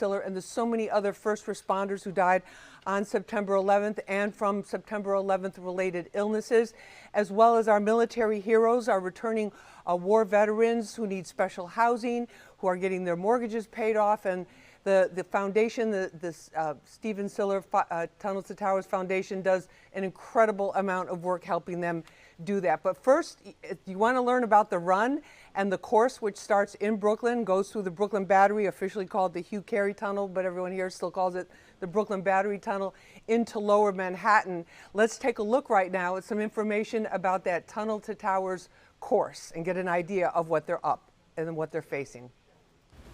And there's so many other first responders who died on September 11th and from September 11th related illnesses, as well as our military heroes, our returning war veterans who need special housing, who are getting their mortgages paid off, and the foundation, the Stephen Siller Tunnel to Towers Foundation does an incredible amount of work helping them do that. But first, if you want to learn about the run and the course, which starts in Brooklyn, goes through the Brooklyn Battery, officially called the Hugh Carey Tunnel, but everyone here still calls it the Brooklyn Battery Tunnel, into Lower Manhattan. Let's take a look right now at some information about that Tunnel to Towers course and get an idea of what they're up and what they're facing.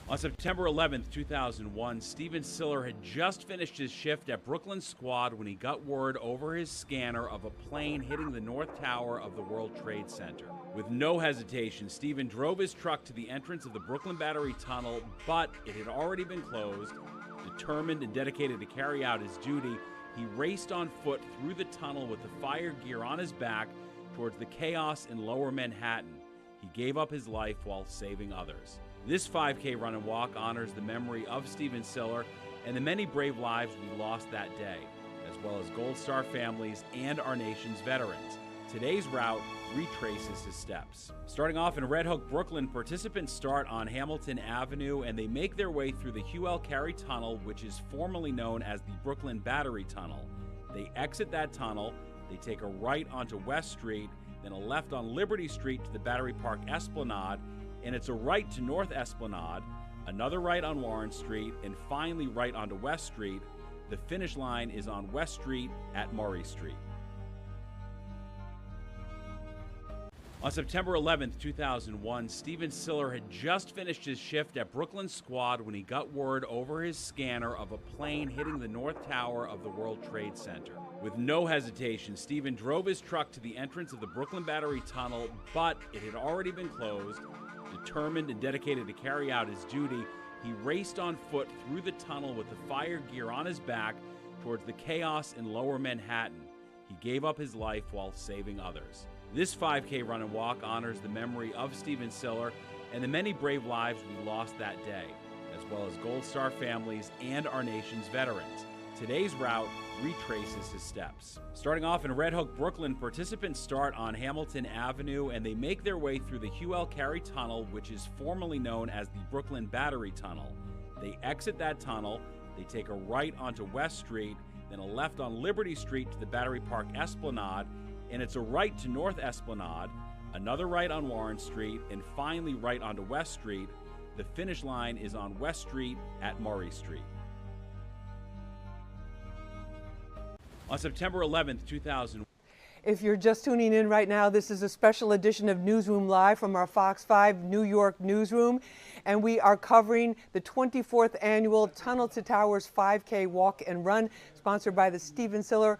On September 11th, 2001, Stephen Siller had just finished his shift at Brooklyn Squad when he got word over his scanner of a plane hitting the North Tower of the World Trade Center. With no hesitation, Stephen drove his truck to the entrance of the Brooklyn Battery Tunnel, but it had already been closed. Determined and dedicated to carry out his duty, he raced on foot through the tunnel with the fire gear on his back towards the chaos in Lower Manhattan. He gave up his life while saving others. This 5K run and walk honors the memory of Stephen Siller and the many brave lives we lost that day, as well as Gold Star families and our nation's veterans. Today's route retraces his steps. Starting off in Red Hook, Brooklyn, participants start on Hamilton Avenue and they make their way through the Hugh L. Carey Tunnel, which is formerly known as the Brooklyn Battery Tunnel. They exit that tunnel, they take a right onto West Street, then a left on Liberty Street to the Battery Park Esplanade, and it's a right to North Esplanade, another right on Warren Street, and finally right onto West Street. The finish line is on West Street at Murray Street. On September 11th, 2001, Stephen Siller had just finished his shift at Brooklyn Squad when he got word over his scanner of a plane hitting the North Tower of the World Trade Center. With no hesitation, Stephen drove his truck to the entrance of the Brooklyn Battery Tunnel, but it had already been closed. Determined and dedicated to carry out his duty, he raced on foot through the tunnel with the fire gear on his back towards the chaos in Lower Manhattan. He gave up his life while saving others. This 5K run and walk honors the memory of Stephen Siller and the many brave lives we lost that day, as well as Gold Star families and our nation's veterans. Today's route retraces his steps. Starting off in Red Hook, Brooklyn, participants start on Hamilton Avenue and they make their way through the Hugh L. Carey Tunnel, which is formerly known as the Brooklyn Battery Tunnel. They exit that tunnel, they take a right onto West Street, then a left on Liberty Street to the Battery Park Esplanade, and it's a right to North Esplanade, another right on Warren Street, and finally right onto West Street. The finish line is on West Street at Murray Street. On September 11th, 2000. If you're just tuning in right now, this is a special edition of Newsroom Live from our Fox 5 New York newsroom, and we are covering the 24th annual Tunnel to Towers 5K Walk and Run, sponsored by the Stephen Siller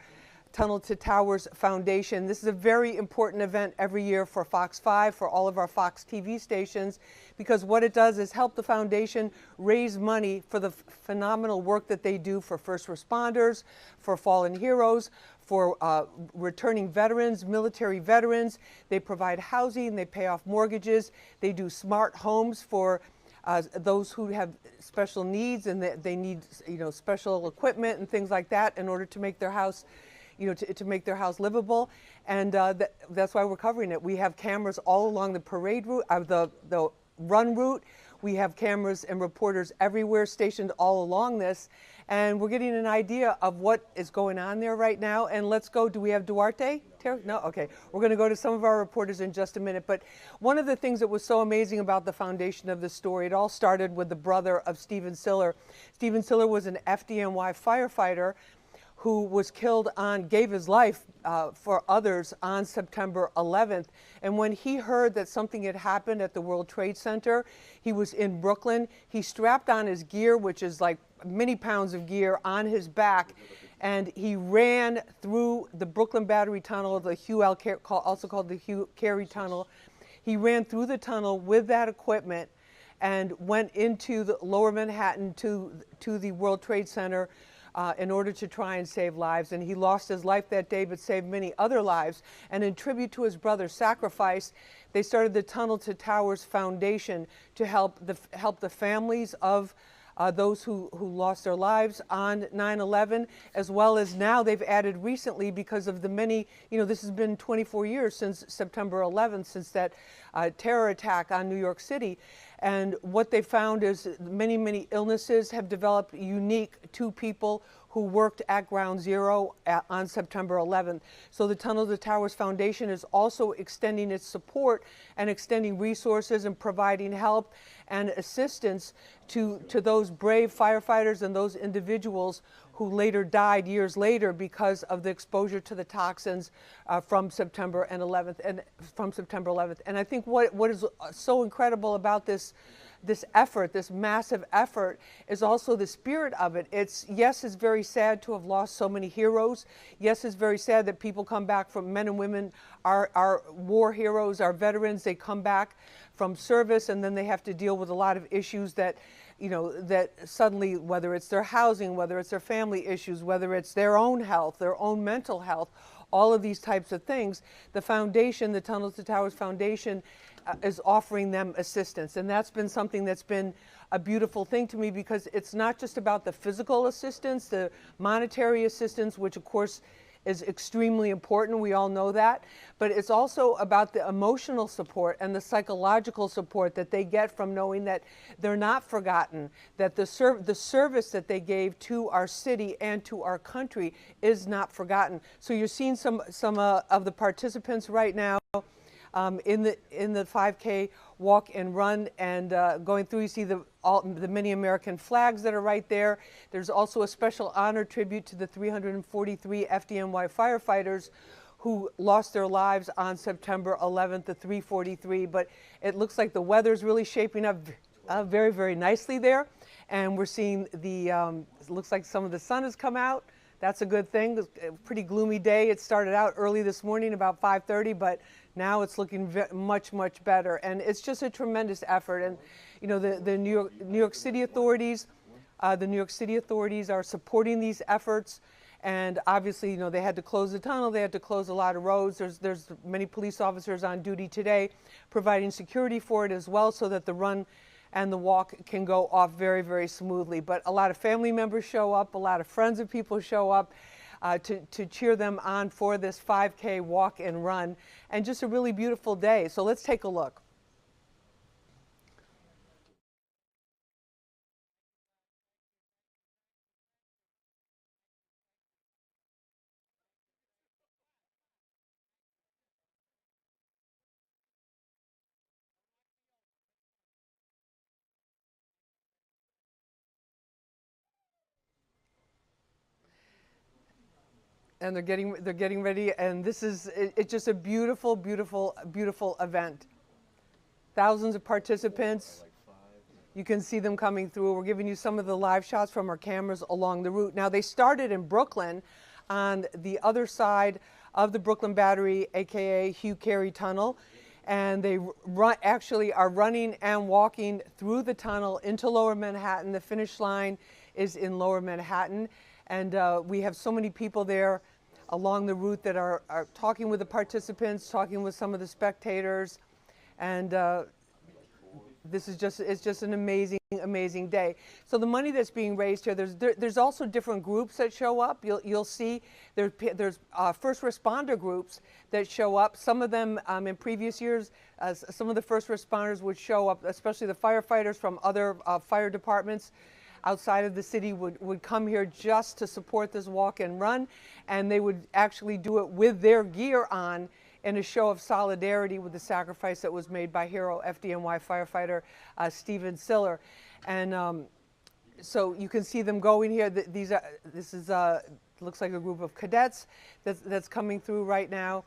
Tunnel to Towers Foundation. This is a very important event every year for Fox 5, for all of our Fox TV stations, because what it does is help the foundation raise money for the phenomenal work that they do for first responders, for fallen heroes, for returning veterans, military veterans. They provide housing, they pay off mortgages, they do smart homes for those who have special needs and they need special equipment and things like that in order to make their house to make their house livable, and that's why we're covering it. We have cameras all along the parade route, the run route. We have cameras and reporters everywhere stationed all along this, and we're getting an idea of what is going on there right now. And let's go. Do we have Duarte? No? Okay. We're going to go to some of our reporters in just a minute. But one of the things that was so amazing about the foundation of this story, it all started with the brother of Stephen Siller. Stephen Siller was an FDNY firefighter who was killed gave his life for others on September 11th. And when he heard that something had happened at the World Trade Center, he was in Brooklyn. He strapped on his gear, which is like many pounds of gear, on his back, and he ran through the Brooklyn Battery Tunnel, the Hugh L. Carey, also called the Hugh Carey Tunnel. He ran through the tunnel with that equipment and went into the Lower Manhattan to the World Trade Center in order to try and save lives. And he lost his life that day, but saved many other lives. And in tribute to his brother's sacrifice, they started the Tunnel to Towers Foundation to help the families of those who lost their lives on 9/11, as well as now they've added recently, because of the many, this has been 24 years since September 11th, since that terror attack on New York City. And what they found is many, many illnesses have developed unique to people who worked at Ground Zero on September 11th. So the Tunnel to Towers Foundation is also extending its support and extending resources and providing help and assistance to those brave firefighters and those individuals who later died years later because of the exposure to the toxins from September 11th. And I think what is so incredible about this effort, this massive effort, is also the spirit of it. Yes, it's very sad to have lost so many heroes. Yes, it's very sad that people come back from, men and women, our war heroes, our veterans, they come back from service and then they have to deal with a lot of issues that, that suddenly, whether it's their housing, whether it's their family issues, whether it's their own health, their own mental health, all of these types of things, the foundation, the Tunnel to Towers Foundation, is offering them assistance. And that's been something that's been a beautiful thing to me, because it's not just about the physical assistance, the monetary assistance, which of course is extremely important, we all know that, but it's also about the emotional support and the psychological support that they get from knowing that they're not forgotten, that the service that they gave to our city and to our country is not forgotten. So you're seeing some of the participants right now in the 5K walk and run, and going through, you see the many American flags that are right there. There's also a special honor tribute to the 343 FDNY firefighters who lost their lives on September 11th, the 343. But it looks like the weather's really shaping up very, very nicely there. And we're seeing it looks like some of the sun has come out. That's a good thing. It's a pretty gloomy day. It started out early this morning, about 5:30, but now it's looking much, much better. And it's just a tremendous effort. And the New York City authorities, are supporting these efforts. And obviously, they had to close the tunnel. They had to close a lot of roads. There's many police officers on duty today providing security for it as well, so that the run and the walk can go off very, very smoothly. But a lot of family members show up, a lot of friends of people show up to cheer them on for this 5K walk and run, and just a really beautiful day. So let's take a look. And they're getting ready, and it's just a beautiful, beautiful, beautiful event. Thousands of participants. You can see them coming through. We're giving you some of the live shots from our cameras along the route. Now, they started in Brooklyn on the other side of the Brooklyn Battery, aka Hugh Carey Tunnel, and they actually are running and walking through the tunnel into Lower Manhattan. The finish line is in Lower Manhattan. And we have so many people there along the route that are talking with the participants, talking with some of the spectators. And it's just an amazing, amazing day. So the money that's being raised here, there's also different groups that show up. You'll see there's first responder groups that show up. Some of them in previous years, some of the first responders would show up, especially the firefighters from other fire departments outside of the city would come here just to support this walk and run, and they would actually do it with their gear on in a show of solidarity with the sacrifice that was made by hero FDNY firefighter Stephen Siller. And so you can see them going here. This looks like a group of cadets that's coming through right now.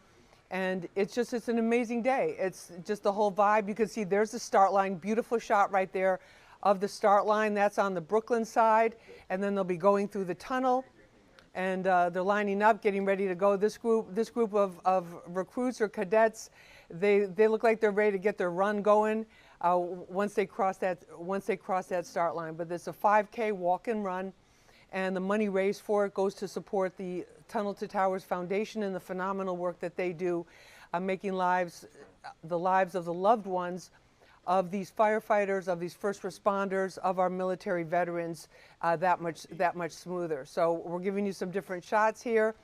And it's an amazing day. It's just the whole vibe. You can see there's the start line, beautiful shot right there of the start line. That's on the Brooklyn side, and then they'll be going through the tunnel, and they're lining up, getting ready to go. This group of recruits or cadets, they look like they're ready to get their run going once they cross that start line. But it's a 5K walk and run, and the money raised for it goes to support the Tunnel to Towers Foundation and the phenomenal work that they do, making the lives of the loved ones of these firefighters, of these first responders, of our military veterans that much smoother. So we're giving you some different shots here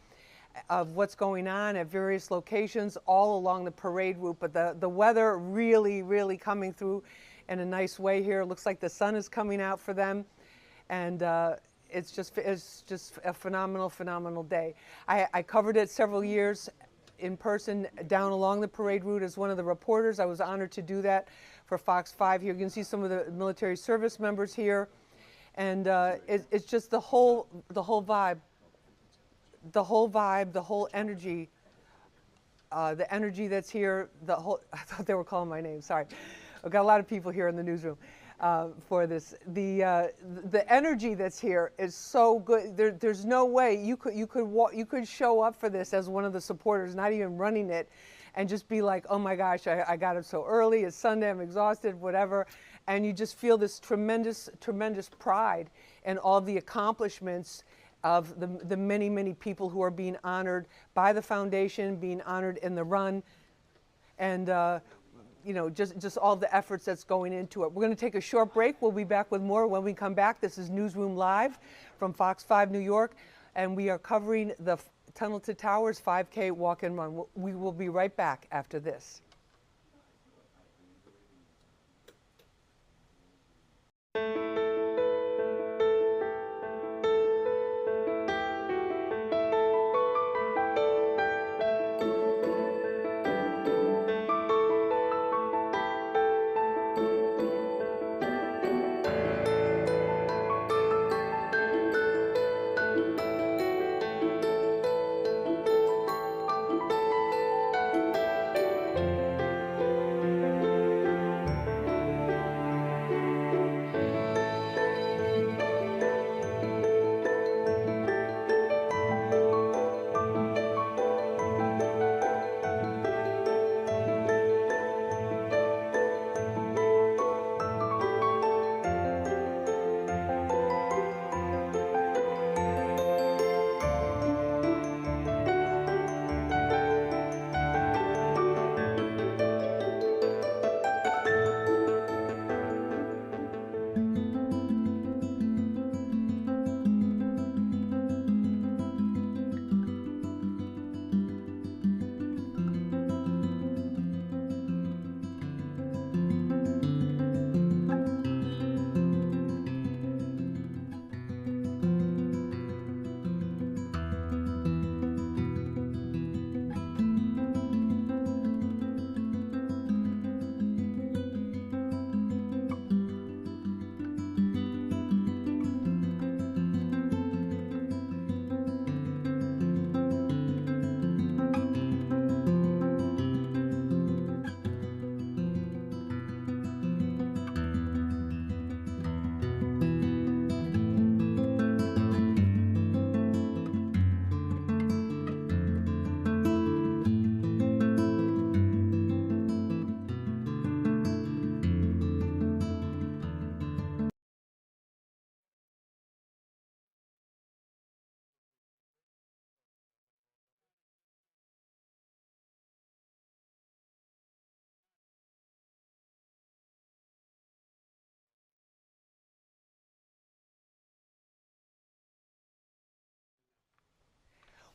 of what's going on at various locations all along the parade route, but the weather really coming through in a nice way here. It looks like the sun is coming out for them, and it's just a phenomenal day. I covered it several years in person down along the parade route as one of the reporters. I was honored to do that for Fox 5 here. You can see some of the military service members here, and it's just the whole vibe, the whole energy, the energy that's here. The whole I thought they were calling my name. Sorry, I've got a lot of people here in the newsroom for this. The energy that's here is so good. There's no way you could show up for this as one of the supporters, not even running it, and just be like, oh my gosh, I got up so early. It's Sunday. I'm exhausted. Whatever. And you just feel this tremendous pride in all the accomplishments of the many people who are being honored by the foundation, being honored in the run, and you know, just all the efforts that's going into it. We're going to take a short break. We'll be back with more when we come back. This is Newsroom Live from Fox 5 New York, and we are covering the Tunnel to Towers 5K walk and run. We will be right back after this.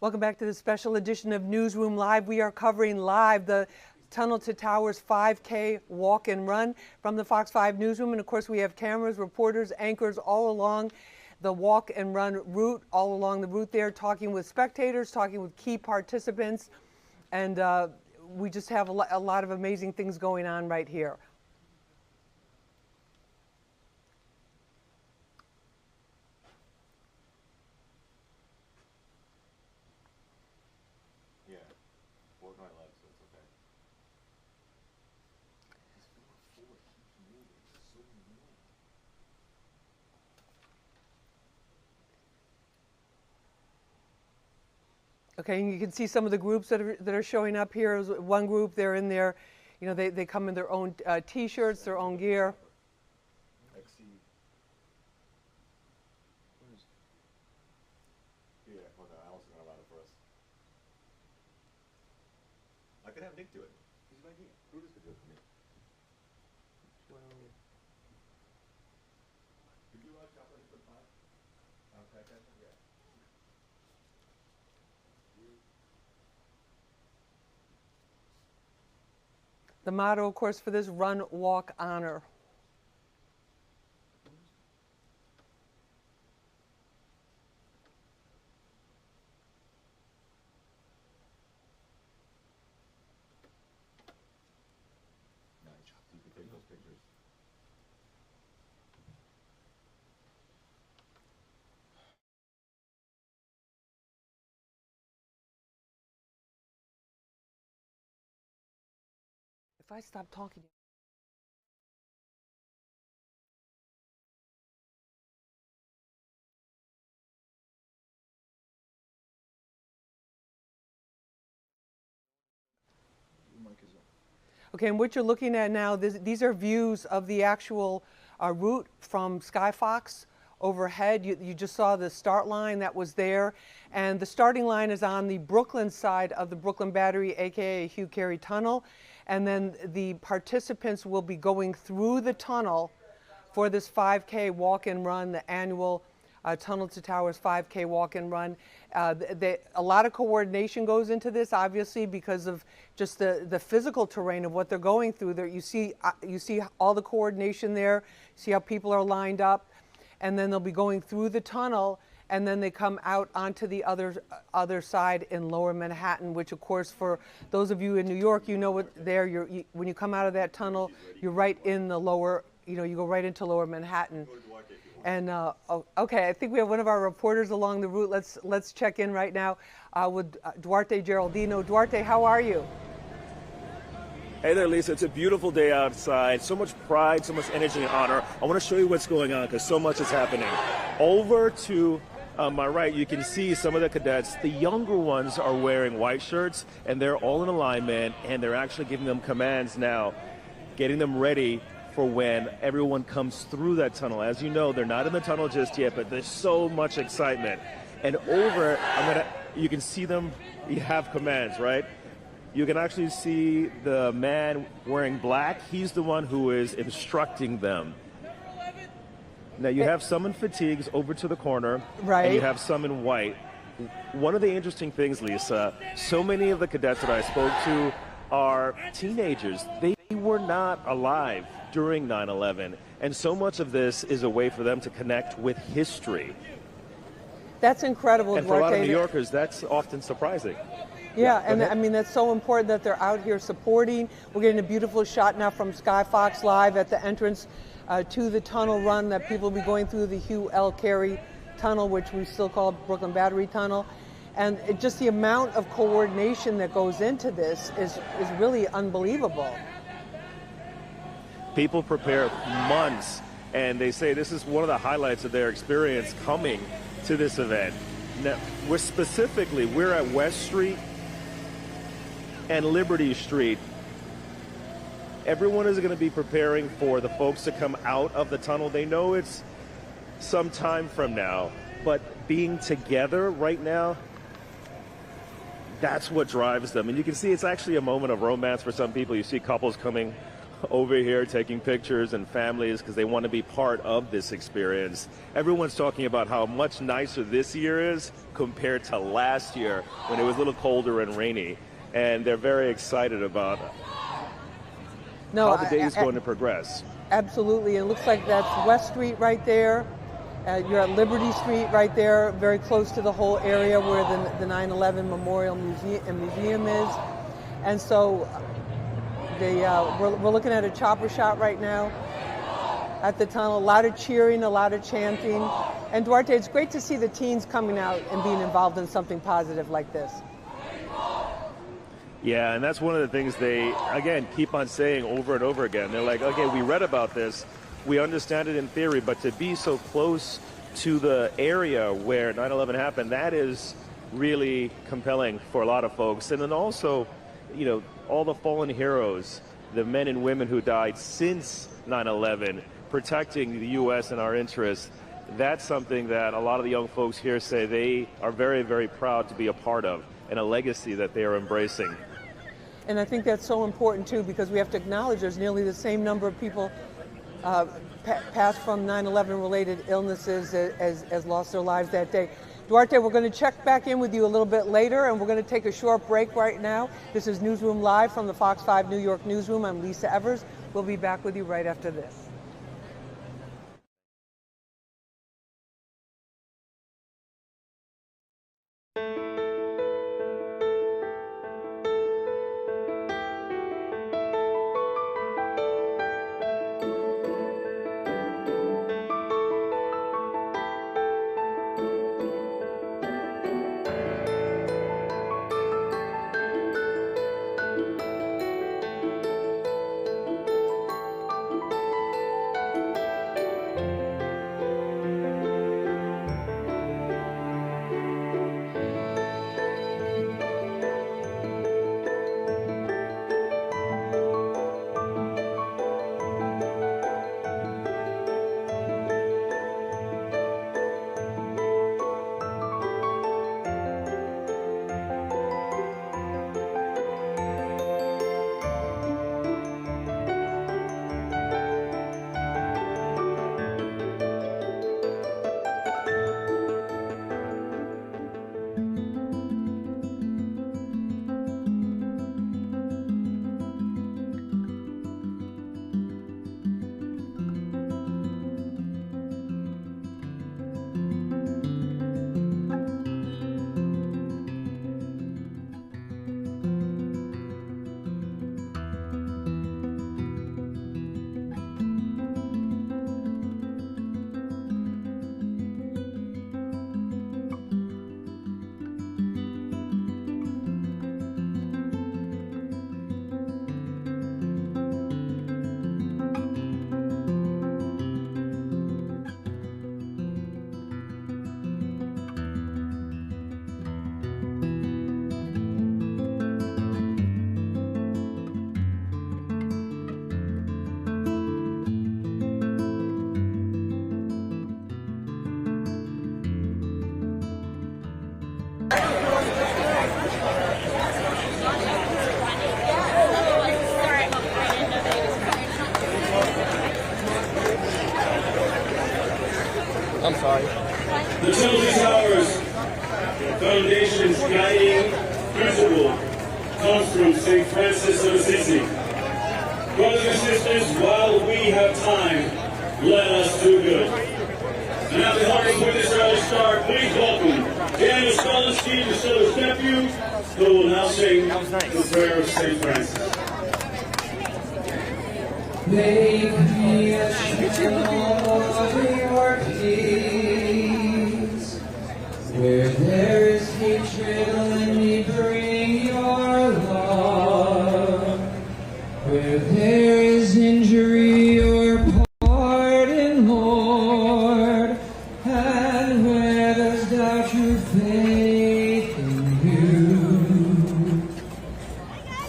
Welcome back to the special edition of Newsroom Live. We are covering live the Tunnel to Towers 5K walk and run from the Fox 5 newsroom. And of course, we have cameras, reporters, anchors all along the walk and run route, all along the route there, talking with spectators, talking with key participants. And we just have a lot of amazing things going on right here. Okay, and you can see some of the groups that are showing up here. One group, they're in their, you know, they come in their own T-shirts, their own gear. Yeah, hold on, I also got a lot for us. I could have Nick do it. He's right here. Brutus could do it for me. Could you chop ready for 5? Okay, yeah. The motto, of course, for this, Run, Walk, Honor. Nice. You can take those pictures. If I stop talking, Your mic is on. okay, and what you're looking at now, these are views of the actual route from Skyfox overhead. You just saw the start line that was there, and the starting line is on the Brooklyn side of the Brooklyn Battery, aka Hugh Carey Tunnel, and then the participants will be going through the tunnel for this 5K walk and run, the annual Tunnel to Towers 5K walk and run. A lot of coordination goes into this, obviously, because of just the physical terrain of what they're going through. There, you see all the coordination there. See how people are lined up, and then they'll be going through the tunnel, and then they come out onto the other side in Lower Manhattan, which, of course, for those of you in New York, you know what there. When you come out of that tunnel, you're right in the lower. You know, you go right into Lower Manhattan. And okay, I think we have one of our reporters along the route. Let's check in right now with Duarte Geraldino. Duarte, how are you? Hey there, Lisa. It's a beautiful day outside. So much pride, so much energy and honor. I want to show you what's going on because so much is happening. Over to my right, you can see some of the cadets. The younger ones are wearing white shirts, and they're all in alignment, and they're actually giving them commands now, getting them ready for when everyone comes through that tunnel. As you know, they're not in the tunnel just yet, but there's so much excitement. And over, you can see them, you have commands, right? You can actually see the man wearing black. He's the one who is instructing them. Now, you have some in fatigues over to the corner, right, and you have some in white. One of the interesting things, Lisa, so many of the cadets that I spoke to are teenagers. They were not alive during 9/11, and so much of this is a way for them to connect with history. That's incredible, and for a lot of Duarte. New Yorkers, that's often surprising. Yeah, and I mean, that's so important that they're out here supporting. We're getting a beautiful shot now from Skyfox Live at the entrance to the tunnel run that people will be going through, the Hugh L. Carey Tunnel, which we still call Brooklyn Battery Tunnel. And just the amount of coordination that goes into this is really unbelievable. People prepare months, and they say this is one of the highlights of their experience coming to this event. Now, we're at West Street and Liberty Street. Everyone is going to be preparing for the folks to come out of the tunnel. They know it's some time from now, but being together right now, that's what drives them. And you can see it's actually a moment of romance for some people. You see couples coming over here taking pictures and families because they want to be part of this experience. Everyone's talking about how much nicer this year is compared to last year when it was a little colder and rainy. And they're very excited about how the day is going to progress. Absolutely. It looks like that's West Street right there. You're at Liberty Street right there, very close to the whole area where the 9/11 Memorial Museum is. And so we're looking at a chopper shot right now at the tunnel. A lot of cheering, a lot of chanting. And Duarte, it's great to see the teens coming out and being involved in something positive like this. Yeah, and that's one of the things they, again, keep on saying over and over again. They're like, okay, we read about this, we understand it in theory, but to be so close to the area where 9/11 happened, that is really compelling for a lot of folks. And then also, you know, all the fallen heroes, the men and women who died since 9/11, protecting the U.S. and our interests, that's something that a lot of the young folks here say they are very, very proud to be a part of, and a legacy that they are embracing. And I think that's so important too, because we have to acknowledge there's nearly the same number of people passed from 9/11 related illnesses as lost their lives that day. Duarte, we're going to check back in with you a little bit later, and we're going to take a short break right now. This is Newsroom Live from the Fox 5 New York Newsroom. I'm Lisa Evers. We'll be back with you right after this. I'm sorry. The Tilden Towers Foundation's guiding principle comes from St. Francis of Assisi. Brothers and sisters, while we have time, let us do good. And after helping with this early start, please welcome Daniel Stolinsky, Priscilla's nephew, who will now sing the prayer of St. Francis. Make me a channel of your peace. Where there is hatred, let me bring your love. Where there is injury, your pardon, Lord. And where there's doubt, true faith in you.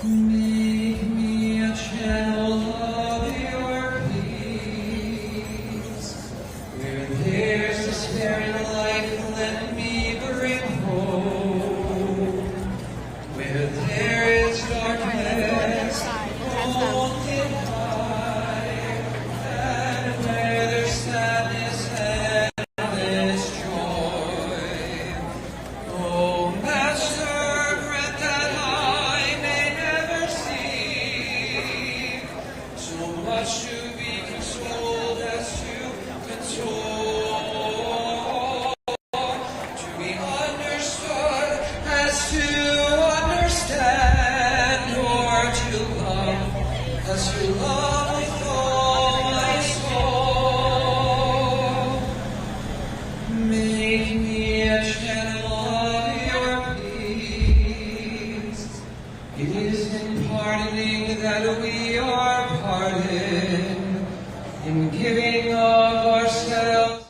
Make me a channel of your peace. Where there's despair in life, let me bring hope. Where there is darkness, hold it high. And where there's sadness, endless joy. Oh, Master, grant that I may never see so much to be consoled as to console, to be understood as to understand, or to love as to love with all my soul. Make me a channel of your peace. It is in pardoning that we are pardoned, in giving of ourselves.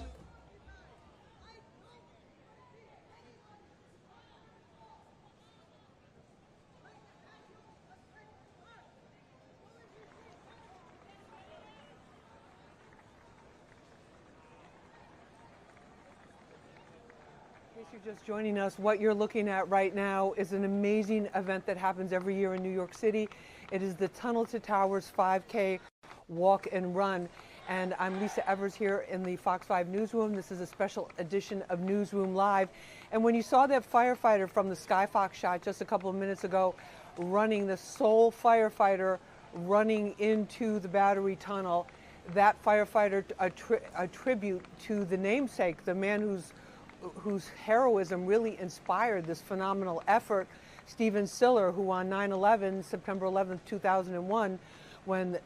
In case you're just joining us, what you're looking at right now is an amazing event that happens every year in New York City. It is the Tunnel to Towers 5K Walk and Run. And I'm Lisa Evers here in the Fox 5 newsroom. This is a special edition of Newsroom Live. And when you saw that firefighter from the Skyfox shot just a couple of minutes ago running, the sole firefighter running into the Battery Tunnel, that firefighter a tribute to the namesake, the man whose heroism really inspired this phenomenal effort, Stephen Siller, who on 9/11, September 11th, 2001, when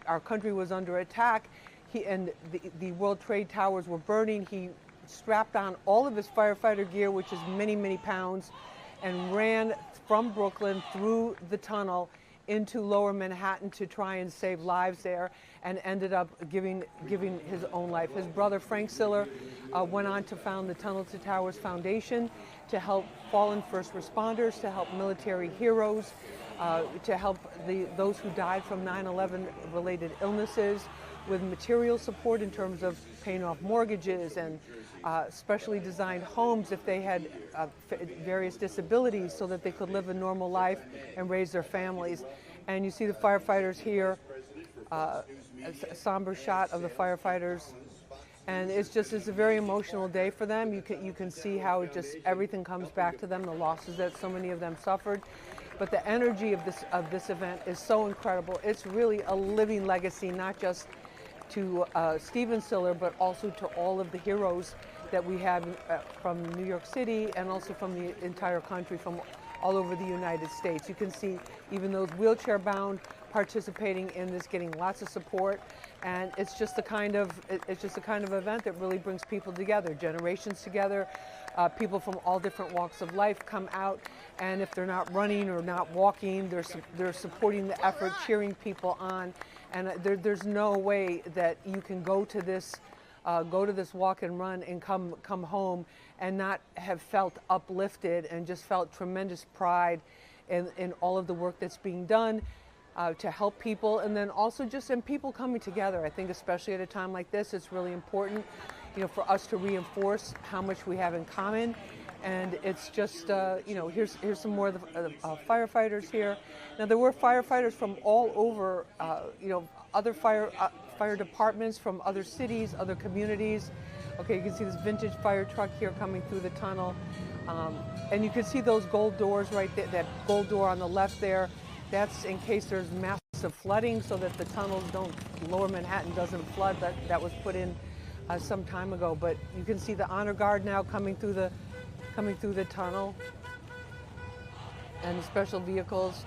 our country was under attack, the World Trade Towers were burning, he strapped on all of his firefighter gear, which is many, many pounds, and ran from Brooklyn through the tunnel into Lower Manhattan to try and save lives there, and ended up giving his own life. His brother Frank Siller went on to found the Tunnel to Towers Foundation to help fallen first responders, to help military heroes, to help those who died from 9/11 related illnesses, with material support in terms of paying off mortgages and specially designed homes if they had various disabilities, so that they could live a normal life and raise their families. And you see the firefighters here, a somber shot of the firefighters. And it's a very emotional day for them. You can see how everything comes back to them, the losses that so many of them suffered. But the energy of this event is so incredible. It's really a living legacy, not just to Stephen Siller, but also to all of the heroes that we have from New York City, and also from the entire country, from all over the United States. You can see even those wheelchair-bound participating in this, getting lots of support, and it's just the kind of event that really brings people together, generations together. People from all different walks of life come out, and if they're not running or not walking, they're supporting the effort, cheering people on. And there's no way that you can go to this walk and run and come home and not have felt uplifted and just felt tremendous pride in all of the work that's being done to help people, and then also and people coming together. I think especially at a time like this, it's really important, for us to reinforce how much we have in common. And it's just, here's some more of the firefighters here. Now, there were firefighters from all over, other fire departments from other cities, other communities. Okay, you can see this vintage fire truck here coming through the tunnel. And you can see those gold doors right there, that gold door on the left there. That's in case there's massive flooding, so that the tunnels Lower Manhattan doesn't flood. That was put in some time ago. But you can see the honor guard now coming through the tunnel, and the special vehicles,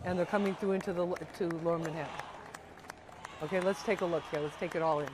and they're coming through to Lower Manhattan. Okay, let's take a look here. Let's take it all in.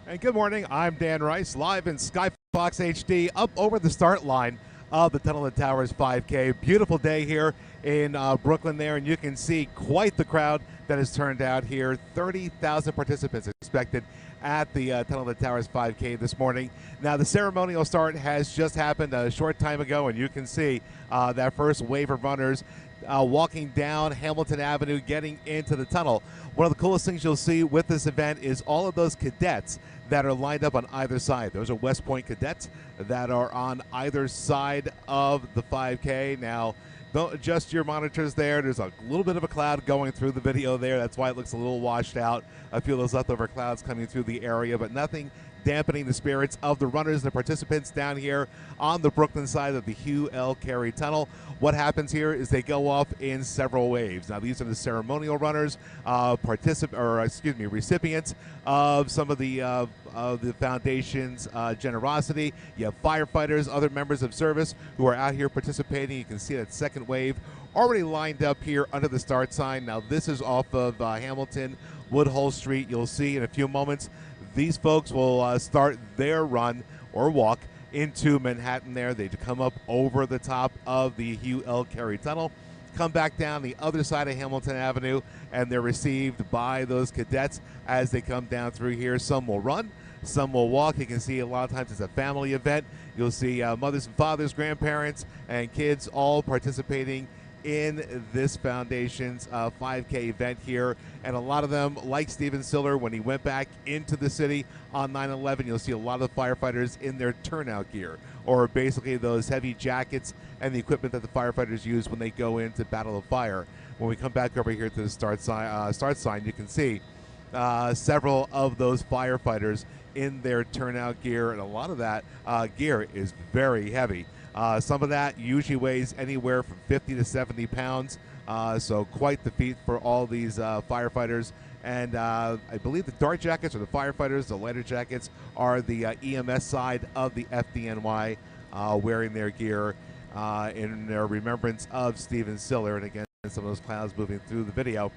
And good morning, I'm Dan Rice, live in Skyfox HD, up over the start line of the Tunnel to Towers 5K. Beautiful day here in Brooklyn there, and you can see quite the crowd that has turned out here. 30,000 participants expected at the Tunnel to Towers 5K this morning. Now, the ceremonial start has just happened a short time ago, and you can see that first wave of runners walking down Hamilton Avenue, getting into the tunnel. One of the coolest things you'll see with this event is all of those cadets that are lined up on either side. Those are West Point cadets that are on either side of the 5K. Now, don't adjust your monitors there. There's a little bit of a cloud going through the video there. That's why it looks a little washed out. A few of those leftover clouds coming through the area, but nothing dampening the spirits of the runners, the participants down here on the Brooklyn side of the Hugh L. Carey Tunnel. What happens here is they go off in several waves. Now, these are the ceremonial runners, recipients of some of the foundation's generosity. You have firefighters, other members of service who are out here participating. You can see that second wave already lined up here under the start sign. Now, this is off of Hamilton, Woodhull Street. You'll see in a few moments these folks will start their run or walk into Manhattan there. They come up over the top of the Hugh L. Carey Tunnel, come back down the other side of Hamilton Avenue, and they're received by those cadets as they come down through here. Some will run, some will walk. You can see a lot of times it's a family event. You'll see mothers and fathers, grandparents, and kids all participating in this foundation's 5K event here. And a lot of them, like Steven Siller, when he went back into the city on 9/11, you'll see a lot of the firefighters in their turnout gear, or basically those heavy jackets and the equipment that the firefighters use when they go into battle of fire. When we come back over here to the start sign, you can see several of those firefighters in their turnout gear, and a lot of that gear is very heavy. Some of that usually weighs anywhere from 50 to 70 pounds, so quite the feat for all these firefighters. And I believe the dark jackets are the firefighters, the lighter jackets are the EMS side of the FDNY, wearing their gear in their remembrance of Steven Siller. And again, some of those clouds moving through the video.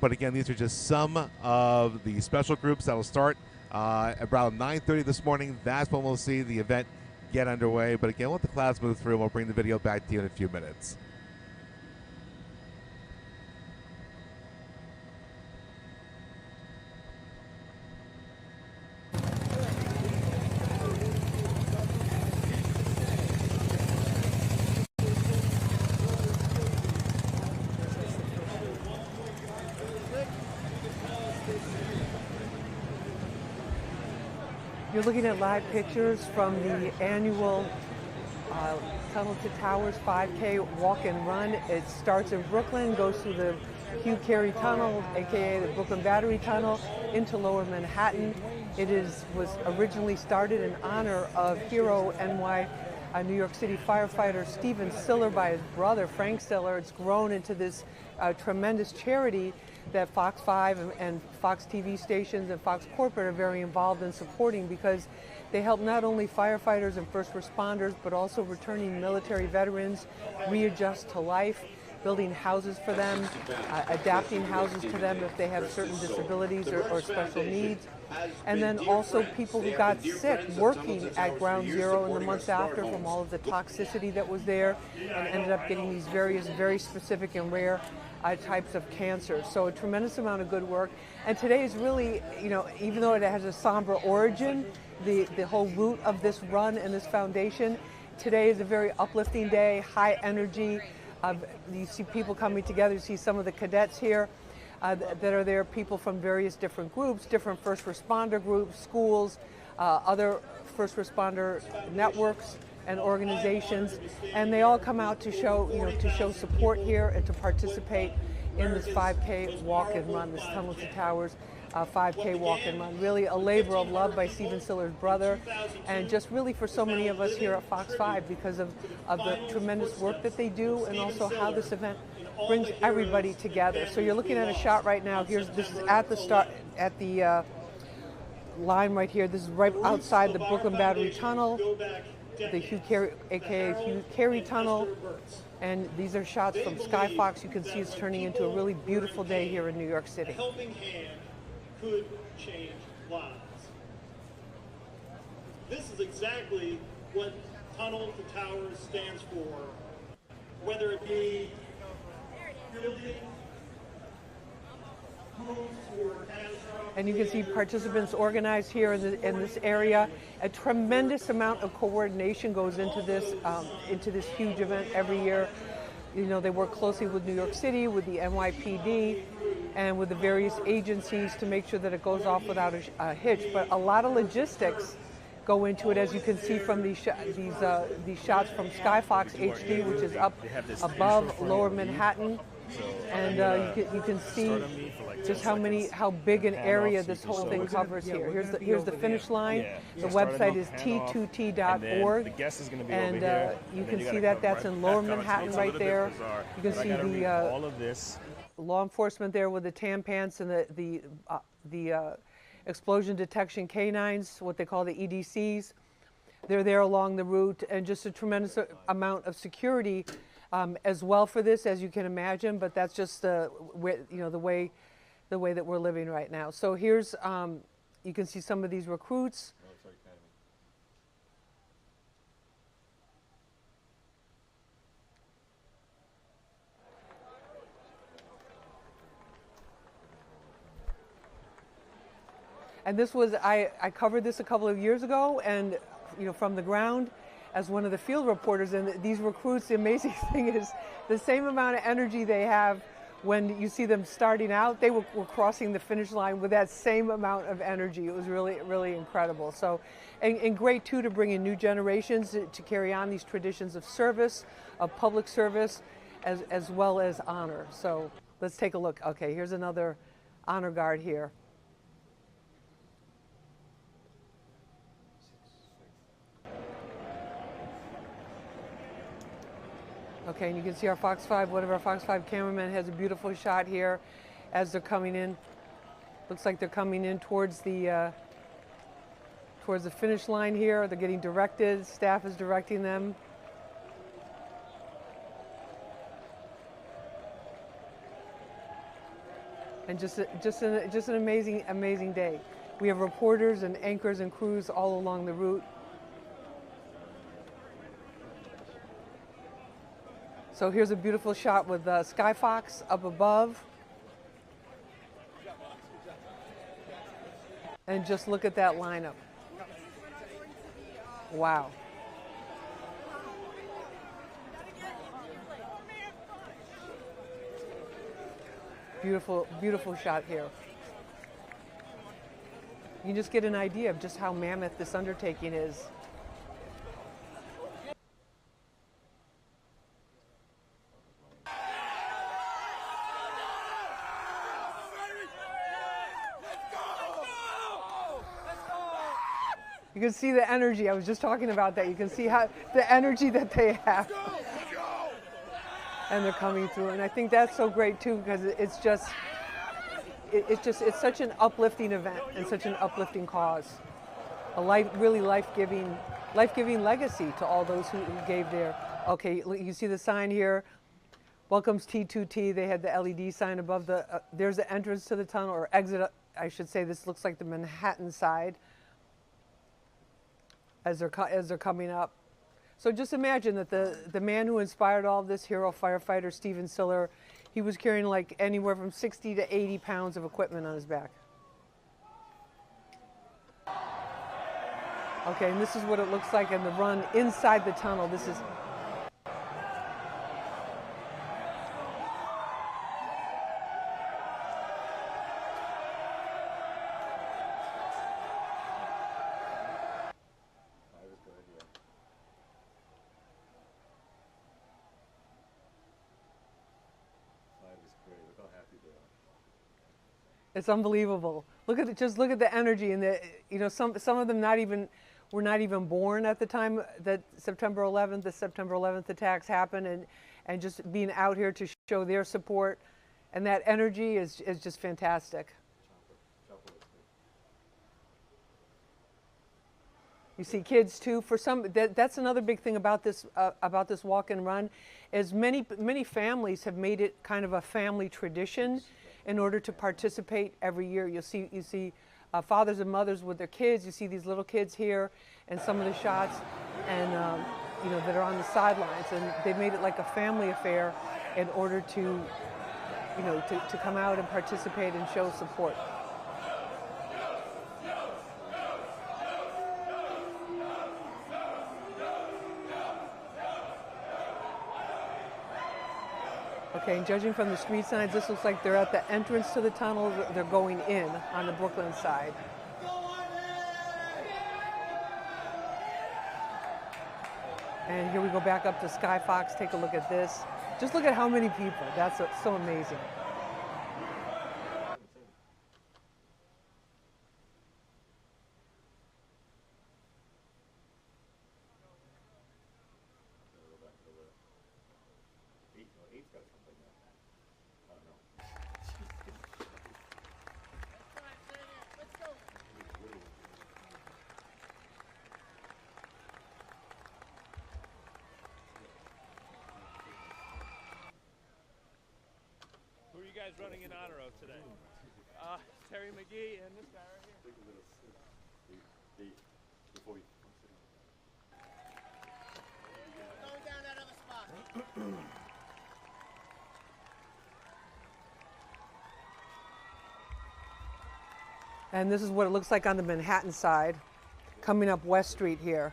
But again, these are just some of the special groups that will start around 9:30 this morning. That's when we'll see the event get underway. But again, we'll let the clouds move through and we'll bring the video back to you in a few minutes. You're looking at live pictures from the annual Tunnel to Towers 5K Walk and Run. It starts in Brooklyn, goes through the Hugh Carey Tunnel, aka the Brooklyn Battery Tunnel, into Lower Manhattan. It was originally started in honor of hero New York City firefighter Steven Siller by his brother Frank Siller. It's grown into this tremendous charity that Fox 5 and Fox TV stations and Fox Corporate are very involved in supporting, because they help not only firefighters and first responders, but also returning military veterans readjust to life, building houses for them, adapting houses to them if they have certain disabilities or special needs. And then also people who got sick working at Ground Zero in the months after from all of the toxicity that was there, and ended up getting these various very specific and rare types of cancer. So a tremendous amount of good work. And today is really, even though it has a somber origin, the whole root of this run and this foundation, today is a very uplifting day, high energy. You see people coming together. You see some of the cadets here that are there, people from various different groups, different first responder groups, schools, other first responder networks and organizations, and they all come out to show support here and to participate in this 5K walk and run, this Tunnel to Towers 5K walk and run. Really a labor of love by Steven Siller's brother, and just really for so many of us here at Fox 5 because of the tremendous work that they do, and also how this event brings everybody together. So you're looking at a shot right now. This is at the start, at the line right here. This is right outside the Brooklyn Battery Tunnel, the Hugh Carey, aka Hugh Carey Tunnel, and these are shots from Sky Fox. You can see it's turning into a really beautiful day here in New York City. A helping hand could change lives. This is exactly what Tunnel to Towers stands for, whether it be building homes for catastrophic And you can see participants organized here in this area. A tremendous amount of coordination goes into this huge event every year. You know, they work closely with New York City, with the NYPD, and with the various agencies to make sure that it goes off without a hitch. But a lot of logistics go into it, as you can see from these shots from Skyfox HD, which is up above Lower Manhattan. And you can see just how big an area this whole thing covers here. Here's the finish line. The website is t2t.org, and you can see that's in Lower Manhattan right there. You can see the law enforcement there with the tan pants and the explosion detection canines, what they call the EDCs. They're there along the route, and just a tremendous amount of security as well for this, as you can imagine. But that's just the way that we're living right now. So here's you can see some of these recruits. And this was, I covered this a couple of years ago, and from the ground as one of the field reporters. And these recruits, the amazing thing is the same amount of energy they have when you see them starting out, they were crossing the finish line with that same amount of energy. It was really, really incredible. So, and great too to bring in new generations to carry on these traditions of service, of public service, as well as honor. So let's take a look. Okay, here's another honor guard here. Okay, and you can see our Fox 5, one of our Fox 5 cameramen has a beautiful shot here as they're coming in. Looks like they're coming in towards the finish line here. They're getting directed, staff is directing them. And just an amazing day. We have reporters and anchors and crews all along the route. So here's a beautiful shot with Skyfox up above. And just look at that lineup. Wow. Beautiful, beautiful shot here. You just get an idea of just how mammoth this undertaking is. You can see the energy. I was just talking about that. You can see how the energy that they have. And they're coming through. And I think that's so great too, because it's such an uplifting event and such an uplifting cause. A really life-giving legacy to all those who gave their. Okay, you see the sign here. Welcomes T2T. They had the LED sign above the. There's the entrance to the tunnel, or exit. I should say this looks like the Manhattan side. As they're coming up. So just imagine that the man who inspired all of this, hero firefighter Steven Siller, he was carrying like anywhere from 60 to 80 pounds of equipment on his back. Okay, and this is what it looks like in the run inside the tunnel. This is It's unbelievable. Look at it, just look at the energy, and some of them were not even born at the time that the September 11th attacks happened, and just being out here to show their support, and that energy is just fantastic. You see kids too. For some, that's another big thing about this walk and run, is many families have made it kind of a family tradition in order to participate every year. You see fathers and mothers with their kids. You see these little kids here, and some of the shots, and that are on the sidelines, and they made it like a family affair in order to come out and participate and show support. Okay, and judging from the street signs, this looks like they're at the entrance to the tunnel. They're going in on the Brooklyn side. And here we go back up to Sky Fox. Take a look at this. Just look at how many people. That's so amazing. Who are you guys running in honor of today? Terry McGee and this guy right here. Before we Going down that other spot. And this is what it looks like on the Manhattan side, coming up West Street here.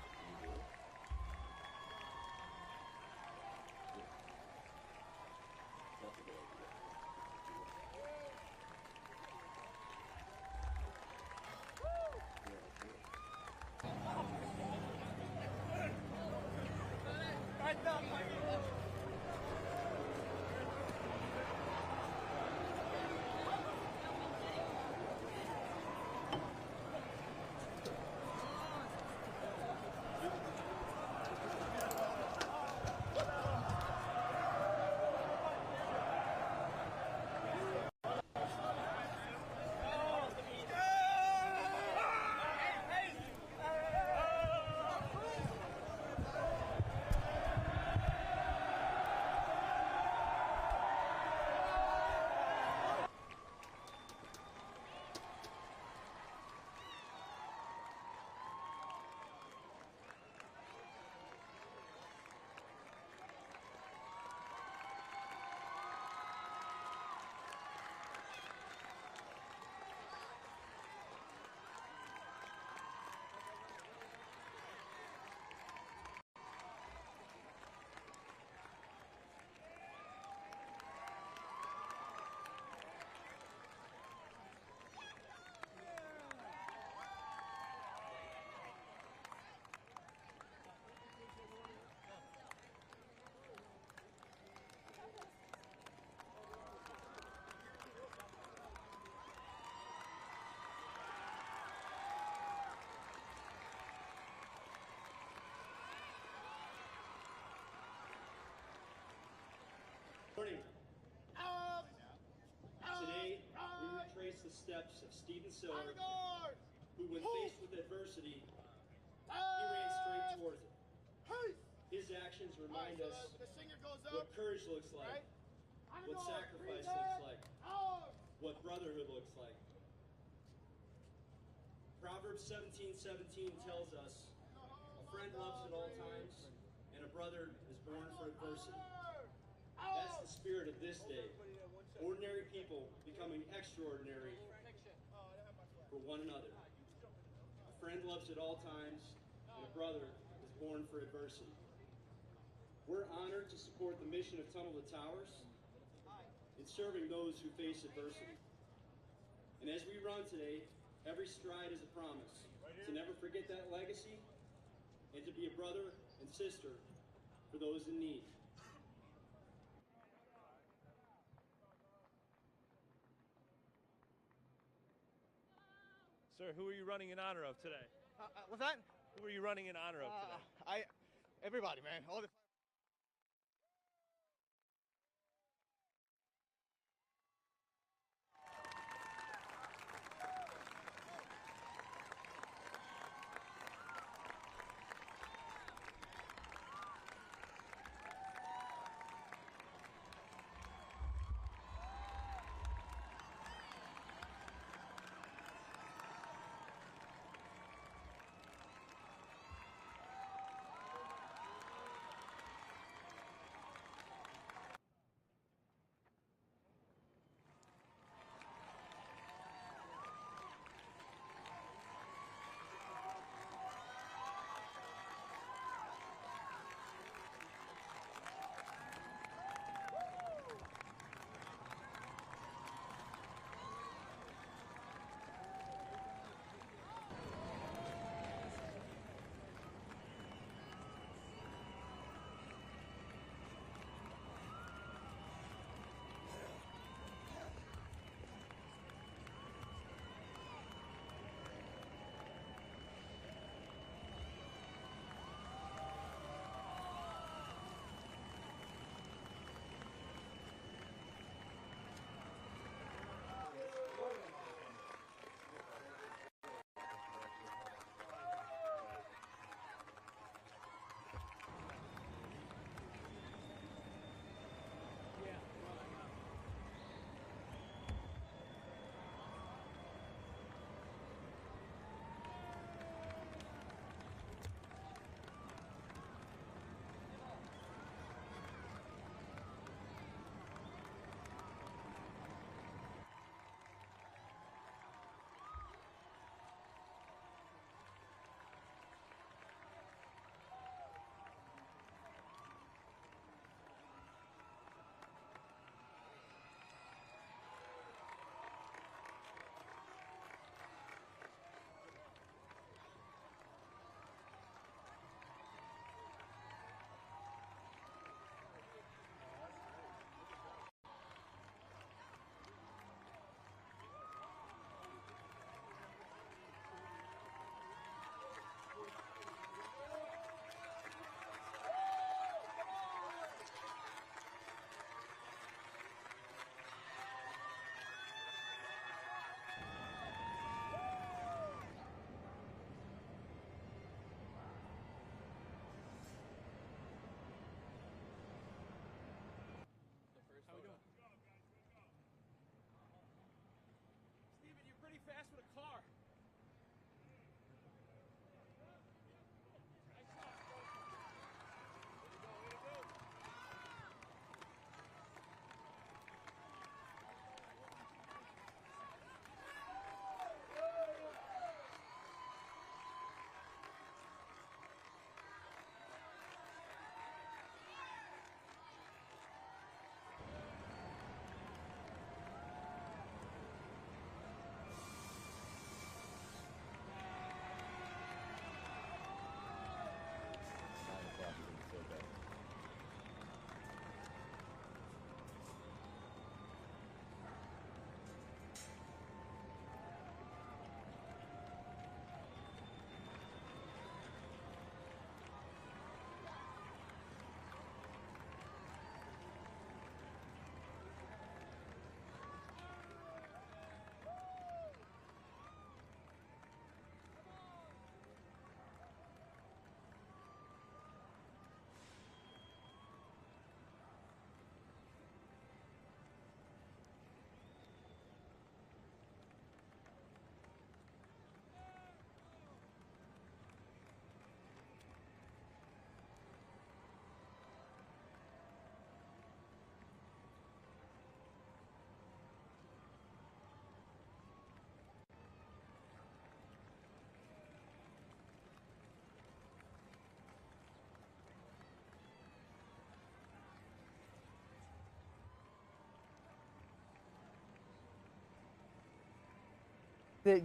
Morning. Today, we retrace the steps of Stephen Siller, who, when faced with adversity, he ran straight towards it. His actions remind us what courage looks like, what sacrifice looks like, what brotherhood looks like. Proverbs 17:17 tells us, a friend loves at all times, and a brother is born for adversity. That's the spirit of this day. Ordinary people becoming extraordinary for one another. A friend loves at all times, and a brother is born for adversity. We're honored to support the mission of Tunnel to Towers in serving those who face adversity. And as we run today, every stride is a promise to never forget that legacy and to be a brother and sister for those in need. Sir, who are you running in honor of today? What's that? Who are you running in honor of today? Everybody, man. All the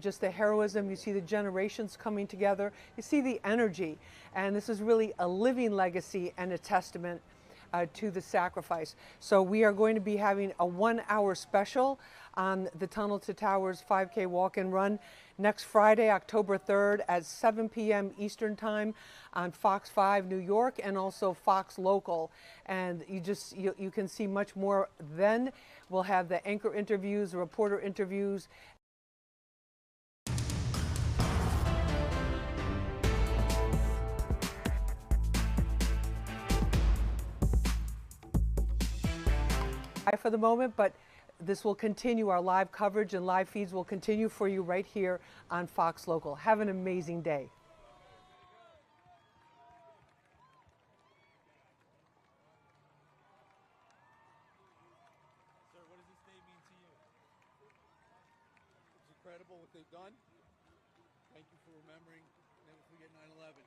just the heroism, you see the generations coming together, you see the energy, and this is really a living legacy and a testament to the sacrifice. So we are going to be having a 1-hour special on the Tunnel to Towers 5K walk and run next Friday, October 3rd at 7 p.m. Eastern Time on Fox 5 New York and also Fox Local. And you can see much more then. We'll have the anchor interviews, reporter interviews. For the moment, but this will continue. Our live coverage and live feeds will continue for you right here on Fox Local. Have an amazing day. Sir, what does this day mean to you? It's incredible what they've done. Thank you for remembering. Never forget 9/11.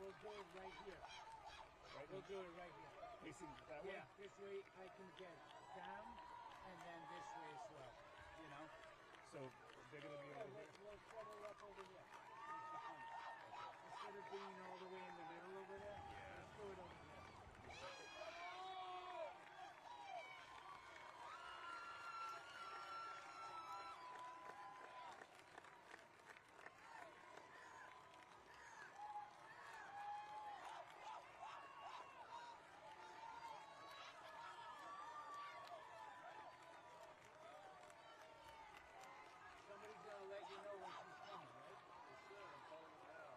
We'll do it right here. We'll do it right here. Facing that way? Yeah, this way I can get down, and then this way as well, you know? So they're going to be over here? We'll set it up over here. Instead of being all the way in the middle over there, let's do it over here. Somebody's gonna let you know when she's coming, right? Yes, sir. I'm calling them now.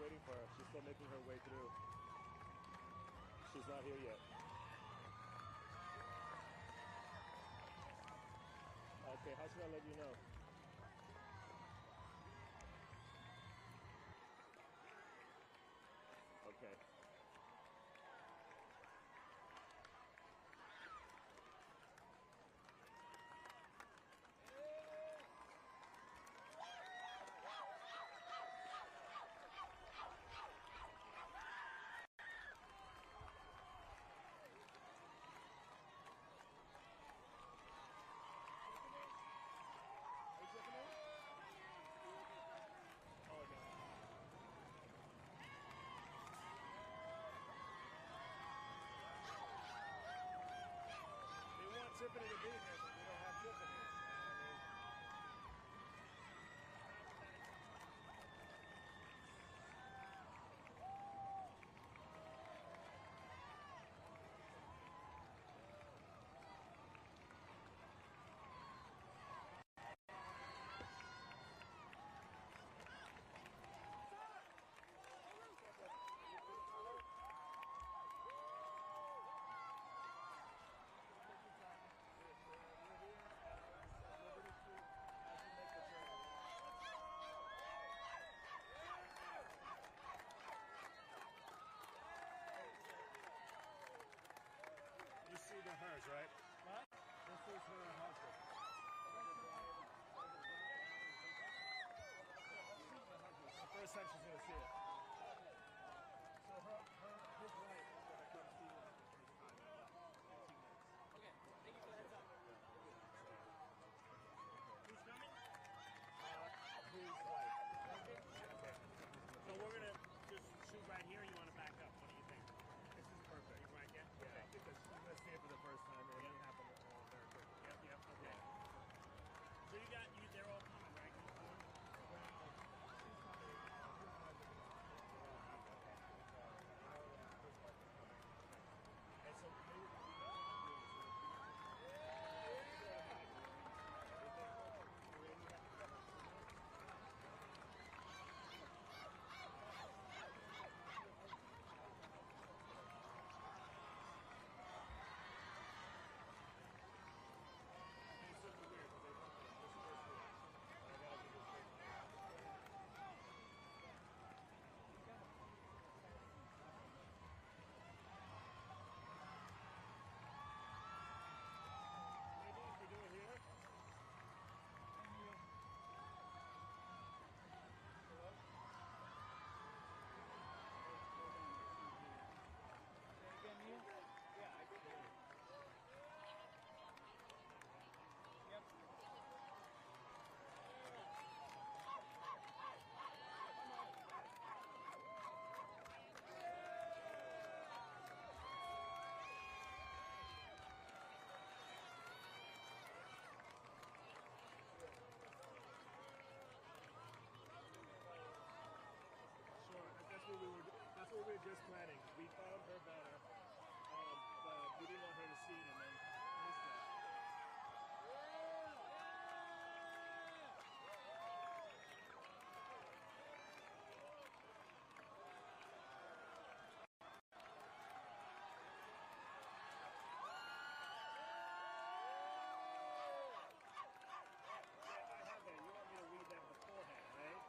waiting for her. She's still making her way through. She's not here yet. Okay, how should I let you know? Okay. Tiffany to be here, but we don't have Tiffany. You see the hers, right? What? This is her husband. The first time she's gonna see it. So his wife is gonna come see it. Okay, thank you for the heads up. Who's coming? His wife. Okay. So we're gonna just shoot right here. You want to back up? What do you think? This is perfect. You right here? Yeah, because she's gonna see it for the first time, and it happened all very quickly. Yep. Okay. So you got you. They're all coming, right? And so that's what we were just planning. We found her better, but we didn't want her to see it and then miss that. I have that. You want me to read that beforehand, right?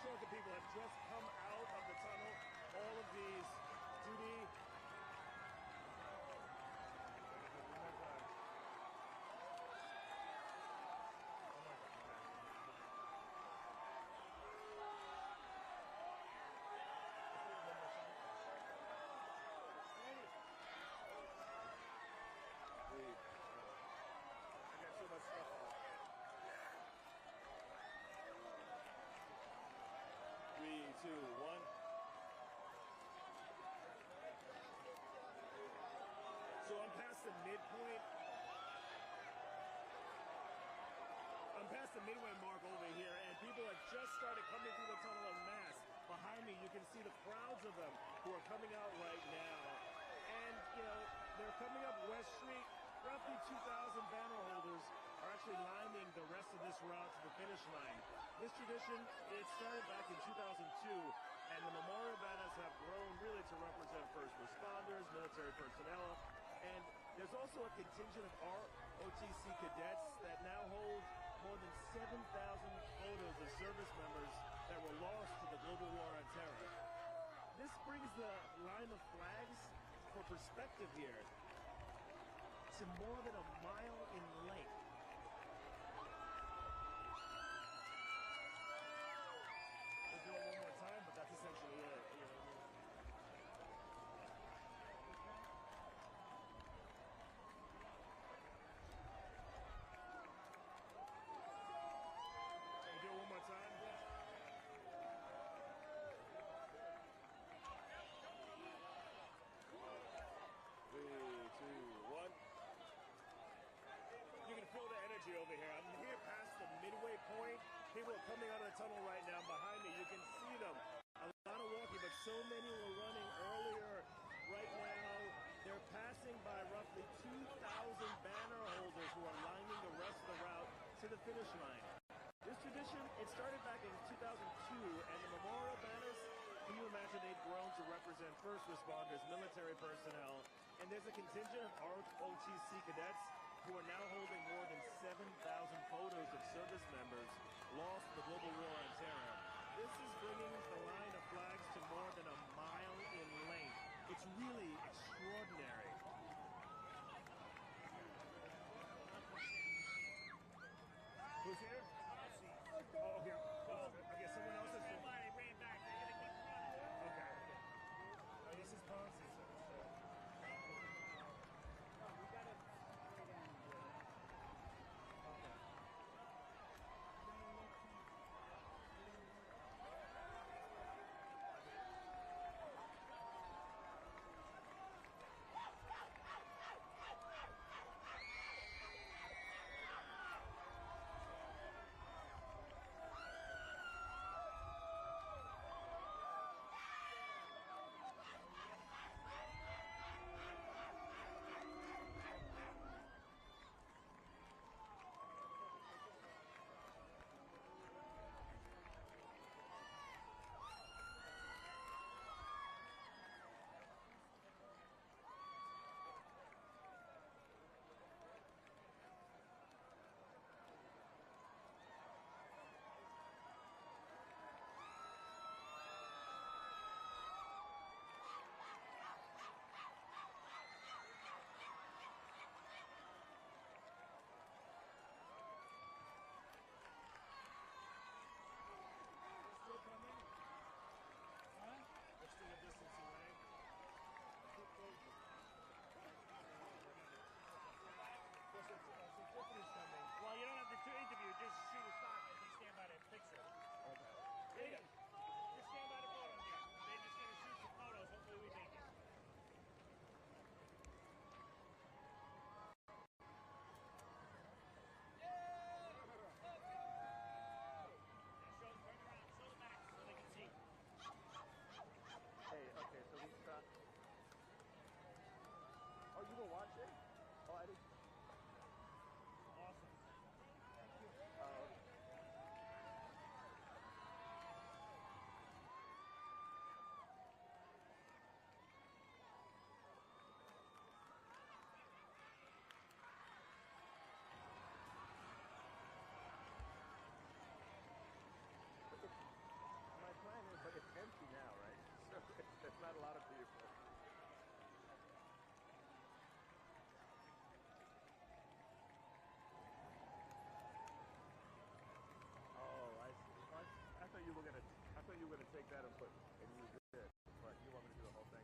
chunk of people have just come out of the tunnel. All of these duty. I got so much stuff on. 3, 2, 1. So I'm past the midpoint. I'm past the midway mark over here, and people have just started coming through the tunnel en masse. Behind me, you can see the crowds of them who are coming out right now. And, you know, they're coming up West Street. Roughly 2,000 banner holders are actually lining the rest of this route to the finish line. This tradition, it started back in 2002, and the memorial banners have grown really to represent first responders, military personnel, and there's also a contingent of ROTC cadets that now hold more than 7,000 photos of service members that were lost to the global war on terror. This brings the line of flags for perspective here to more than a mile in length. We'll do it one more time, but that's essentially it. You know what I mean? Can we do it one more time? 3, 2, 1. You can feel the energy over here. I'm here past the midway point. People are coming out of the tunnel right now. Behind me, you can see them. A lot of walking, but so many were running earlier. Right now, they're passing by roughly 2,000 banner holders who are lining the rest of the route to the finish line. This tradition, it started back in 2002, and the memorial banners, can you imagine they've grown to represent first responders, military personnel, and there's a contingent of ROTC cadets who are now holding more than 7,000 photos of service members lost in the global war on terror. This is bringing the line of flags to more than a mile in length. It's really extraordinary. Who's here? Oh, okay. Okay, someone else is here. Somebody ran back. They're gonna keep running. Okay. Oh, this is Ponce. We gotta stay down here. Okay. take that and put, and you did, but you want me to do the whole thing.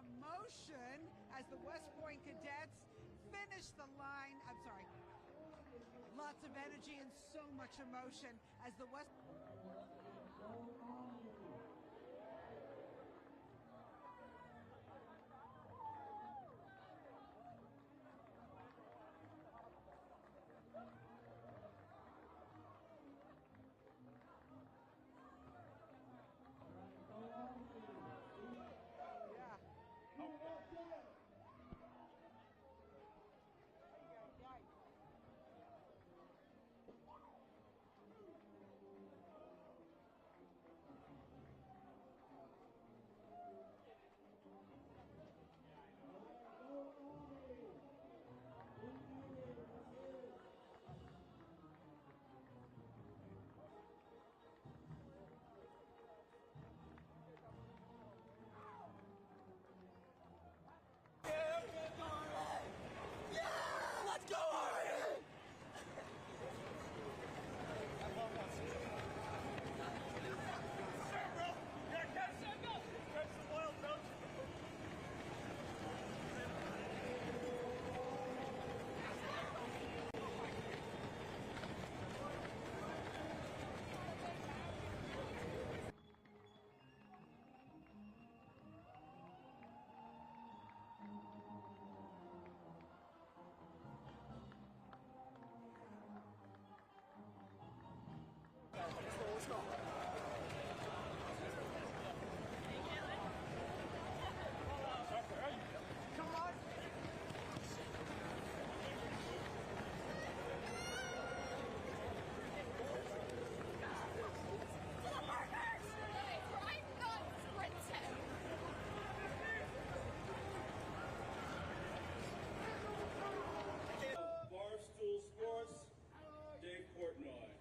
emotion as the West Point cadets finish the line. I'm sorry. Lots of energy and so much emotion as the West. Barstool Sports, Dave Portnoy.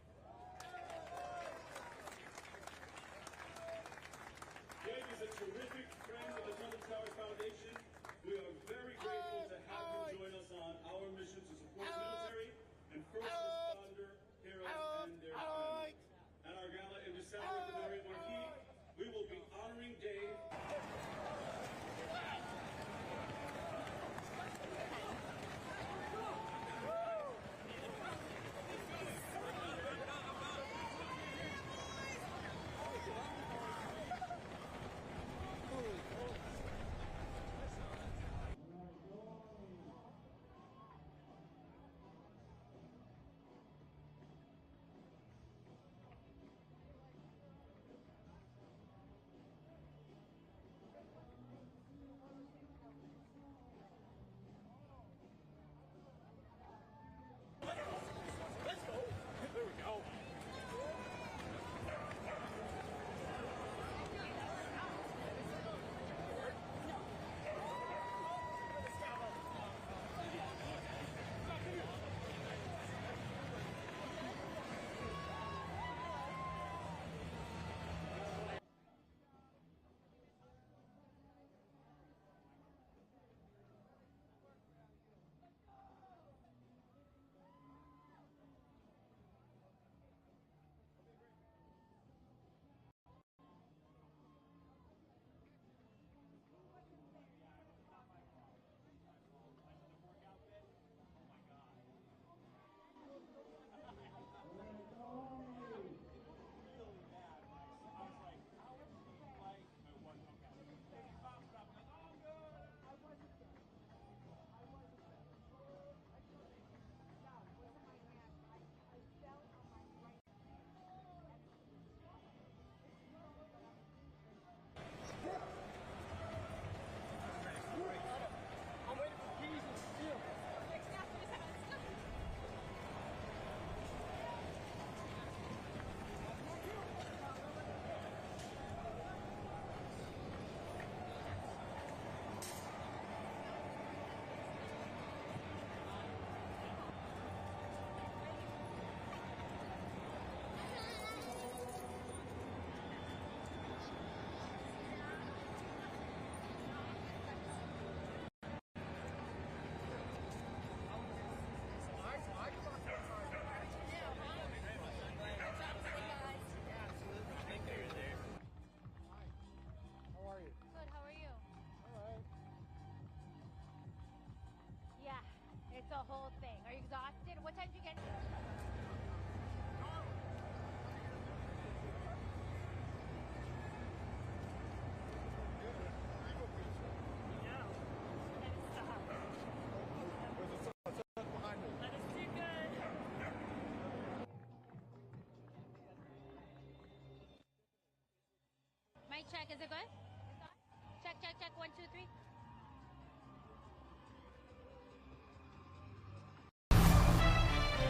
Mic check, is it good? Check, check, check, 1, 2, 3.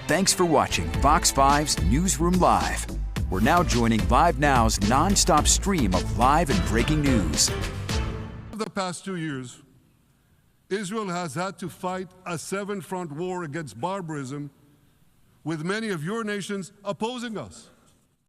Thanks for watching Fox 5's Newsroom Live. We're now joining Live Now's non-stop stream of live and breaking news. For the past 2 years, Israel has had to fight a seven-front war against barbarism, with many of your nations opposing us.